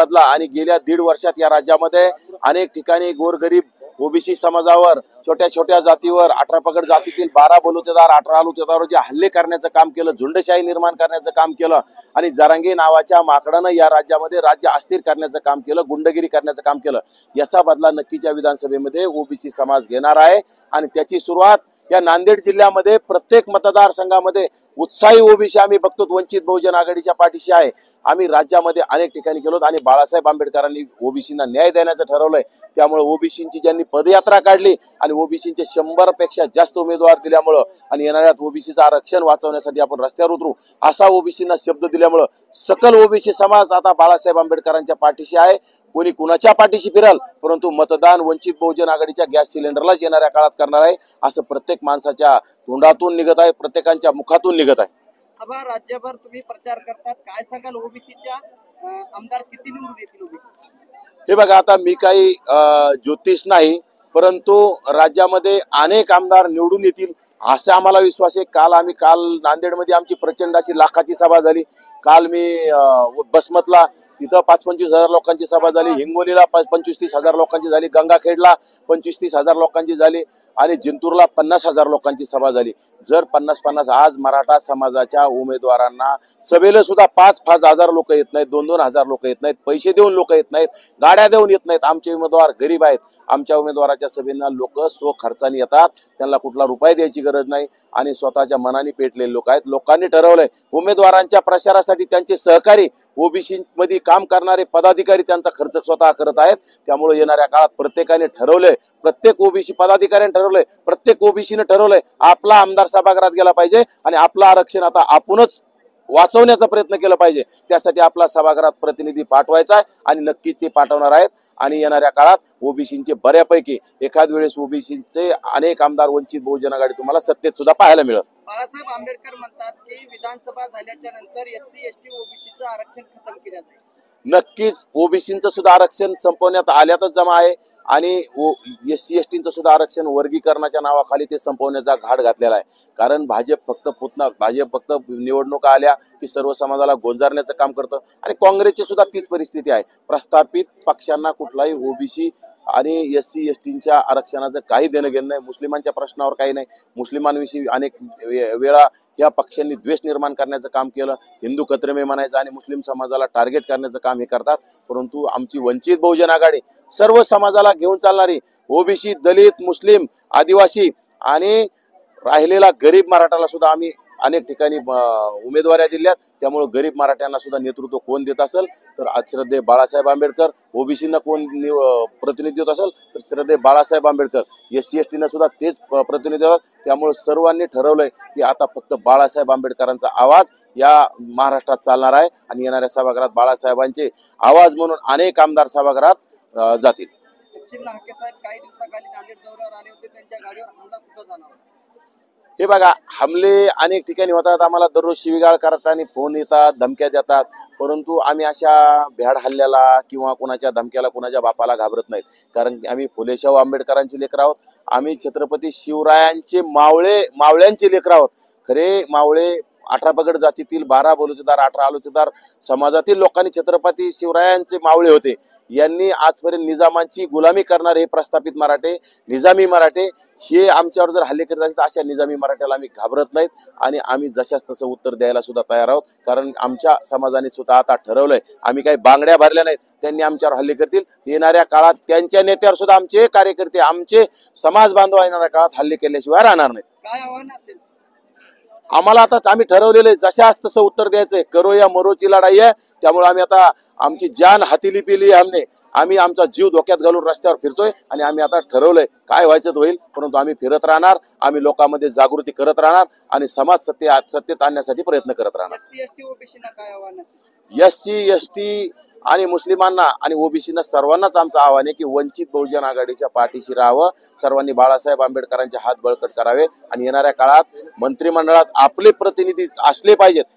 बदला आणि गेल्या 1.5 वर्षात या राज्यामध्ये अनेक ठिकाणी गोरगरीब ओबीसी समाजावर, छोट्या छोट्या जातीवर, 18 पगड जातीतील 12 बलुतेदार, 18 बलुतेदार जे हल्ले करण्याचं काम केलं, झुंडशाही निर्माण करण्याचं काम केलं आणि जरांगे नावाच्या माकडानं या राज्यामध्ये राज्य अस्थिर करण्याचं काम केलं, गुंडगिरी करण्याचं काम केलं। याचा बदला नक्कीच या विधानसभेमध्ये ओबीसी समाज घेणार आहे आणि त्याची सुरुवात या नांदेड जिल्ह्यामध्ये प्रत्येक मतदारसंघामध्ये उत्साही ओबीसी आम्ही बघतो, वंचित बहुजन आघाडीच्या पाठीशी आहे। आम्ही राज्यामध्ये अनेक ठिकाणी गेलो आणि बाळासाहेब आंबेडकरांनी ओबीसींना न्याय देण्याचं ठरवलंय। त्यामुळे ओबीसींची ज्यांनी पदयात्रा काढली आणि ओबीसींचे 100 पेक्षा जास्त उमेदवार दिल्यामुळं आणि येणाऱ्या ओबीसीचं आरक्षण वाचवण्यासाठी आपण रस्त्यावर उतरू असा ओबीसींना शब्द दिल्यामुळं सकल ओबीसी समाज आता बाळासाहेब आंबेडकरांच्या पाठीशी आहे। कोणी कुणाच्या पाठीशी फिरल, परंतु मतदान वंचित बहुजन आघाडीच्या गॅस सिलेंडरलाच येणाऱ्या काळात करणार आहे असं प्रत्येक माणसाच्या तोंडातून निघत आहे, प्रत्येकाच्या मुखातून निघत आहे। आबा राज्यभर तुम्ही प्रचार करतात, काय सांगाल ओबीसीच्या आमदार किती निवडून येतील ओबीसी? हे बघा, आता मी काही ज्योतिष नाही, परंतु राज्यामध्ये अनेक आमदार निवडून येतील असा आम्हाला विश्वास आहे। काल नांदेडमध्ये आमची प्रचंड अशी लाखाची सभा झाली। काल मी बसमतला तिथं 5-25 हजार लोकांची सभा झाली, हिंगोलीला 25-30 हजार लोकांची झाली, गंगाखेडला 25-30 हजार लोकांची झाली आणि जिंतूरला 50 हजार लोकांची सभा झाली। जर 50-50 आज मराठा समाजाच्या उमेदवारांना सभेला सुद्धा 5-5 हजार लोक येत नाहीत, 2-2 हजार लोक येत नाहीत, पैसे देऊन लोक येत नाहीत, गाड्या देऊन येत नाहीत। आमचे उमेदवार गरीब आहेत, आमच्या उमेदवाराच्या सभेंना लोक स्व खर्चाने येतात, त्यांना कुठला रुपया द्यायची गरज नाही आणि स्वतःच्या मनाने पेटलेले लोक आहेत। लोकांनी ठरवलंय उमेदवारांच्या प्रचारासाठी त्यांचे सहकारी ओबीसी मध्ये काम करणारे पदाधिकारी त्यांचा खर्च स्वतः करत आहेत। त्यामुळे येणाऱ्या काळात प्रत्येकाने ठरवलंय, प्रत्येक ओबीसी पदाधिकाऱ्याने ठरवलंय, प्रत्येक ओबीसीने ठरवलंय आपला आमदार सभागृहात गेला पाहिजे आणि आपलं आरक्षण आता आपणच वाचवण्याचा प्रयत्न केला पाहिजे। त्यासाठी आपला सभागृहात प्रतिनिधी पाठवायचा आहे आणि नक्कीच ते पाठवणार आहेत आणि येणाऱ्या काळात ओबीसींचे बऱ्यापैकी एखाद वेळेस ओबीसींचे अनेक आमदार वंचित बहुजन आघाडी तुम्हाला सत्तेत सुद्धा पाहायला मिळेल। बाळासाहेब आंबेडकर म्हणतात की विधानसभा झाल्याच्या नंतर एससी एसटी ओबीसीचं आरक्षण खतम केलं जाईल। नक्कीच ओबीसींचं सुद्धा आरक्षण संपवण्यात आल्यातच जमा आहे आणि एससी एसटीचं सुद्धा आरक्षण वर्गीकरणाच्या नावाखाली ते संपवण्याचा घाट घातलेला आहे। कारण भाजप फक्त निवडणुका आल्या की सर्व समाजाला गोंजारण्याचं काम करतं आणि काँग्रेसची सुद्धा तीच परिस्थिती आहे। प्रस्थापित पक्षांना कुठलाही ओबीसी आणि एससी एसटीच्या आरक्षणाचं काही देणं घेणं नाही, मुस्लिमांच्या प्रश्नावर काही नाही। मुस्लिमांविषयी अनेक वेळा या पक्षांनी द्वेष निर्माण करण्याचं काम केलं, हिंदू कत्रमे म्हणायचं आणि मुस्लिम समाजाला टार्गेट करण्याचं काम हे करतात। परंतु आमची वंचित बहुजन आघाडी सर्व समाजाला घेऊन चालणारी ओबीसी, दलित, मुस्लिम, आदिवासी आणि राहिलेला गरीब मराठाला सुद्धा आम्ही अनेक ठिकाणी उमेदवारी दिल्यात। त्यामुळे गरीब मराठ्यांना सुद्धा नेतृत्व कोण देत असेल तर श्रद्धेय बाळासाहेब आंबेडकर, ओबीसींना कोण प्रतिनिधित्व असेल तर श्रद्धेय बाळासाहेब आंबेडकर, एससी एसटीनं सुद्धा तेच प्रतिनिधित्व। त्यामुळे सर्वांनी ठरवलंय की आता फक्त बाळासाहेब आंबेडकरांचा आवाज या महाराष्ट्रात चालणार आहे आणि येणाऱ्या सभागृहात बाळासाहेबांचे आवाज म्हणून अनेक आमदार सभागृहात जातील। नाके साहेब काही दिवसाखाली नांदेड दौऱ्यावर आले होते, त्यांच्या गाडीवर हमला सुद्धा झाला होता। हे बघा, हमले अनेक ठिकाणी होतात, आम्हाला दररोज शिवीगाळ करताना फोन येतात, धमक्या देतात, परंतु आम्ही अशा भ्याड हल्ल्याला किंवा कोणाच्या धमक्याला कोणाच्या बापाला घाबरत नाहीत। कारण आम्ही फुले शाहू आंबेडकरांचे लेकर आहोत, आम्ही छत्रपती शिवरायांचे मावळ्यांचे लेकर आहोत। खरे मावळे 18 पगड जातीतील 12 बलुतेदार, 18 बलुतेदार समाजातील लोकांनी छत्रपती शिवरायांचे मावळे होते। यांनी आजपर्यंत निजामांची गुलामी करणारे हे प्रस्थापित मराठे, निजामी मराठे हे आमच्यावर जर हल्ले करत असतील तर अशा निजामी मराठ्याला आम्ही घाबरत नाहीत आणि आम्ही जशाच तसं उत्तर द्यायला सुद्धा तयार आहोत। कारण आमच्या समाजाने सुद्धा आता ठरवलंय, आम्ही काही बांगड्या भरल्या नाहीत, त्यांनी आमच्यावर हल्ले करतील येणाऱ्या काळात त्यांच्या नेत्यावर सुद्धा आमचे कार्यकर्ते, आमचे समाज बांधव येणाऱ्या काळात हल्ले केल्याशिवाय राहणार नाहीत। काय आव्हान असेल आम्हाला? आता आम्ही ठरवलेले जशाच तसं उत्तर द्यायचंय, करो या मरोची लढाई आहे। त्यामुळे आम्ही आता आमची जान हाती पिली हमने, आम्ही आमचा जीव धोक्यात घालून रस्त्यावर फिरतोय आणि आम्ही आता ठरवलंय काय व्हायचं होईल, परंतु आम्ही फिरत राहणार, आम्ही लोकांमध्ये जागृती करत राहणार आणि समाज सत्तेत आणण्यासाठी प्रयत्न करत राहणार। एससी एसटी ओबीसीना काय आव्हान असेल? एससी एसटी आणि मुस्लिमांना आणि ओबीसीना सर्वांनाच आमचं आव्हान आहे की वंचित बहुजन आघाडीच्या पाठीशी राहावं, सर्वांनी बाळासाहेब आंबेडकरांचे हात बळकट करावे आणि येणाऱ्या काळात मंत्रिमंडळात आपले प्रतिनिधी असले पाहिजेत।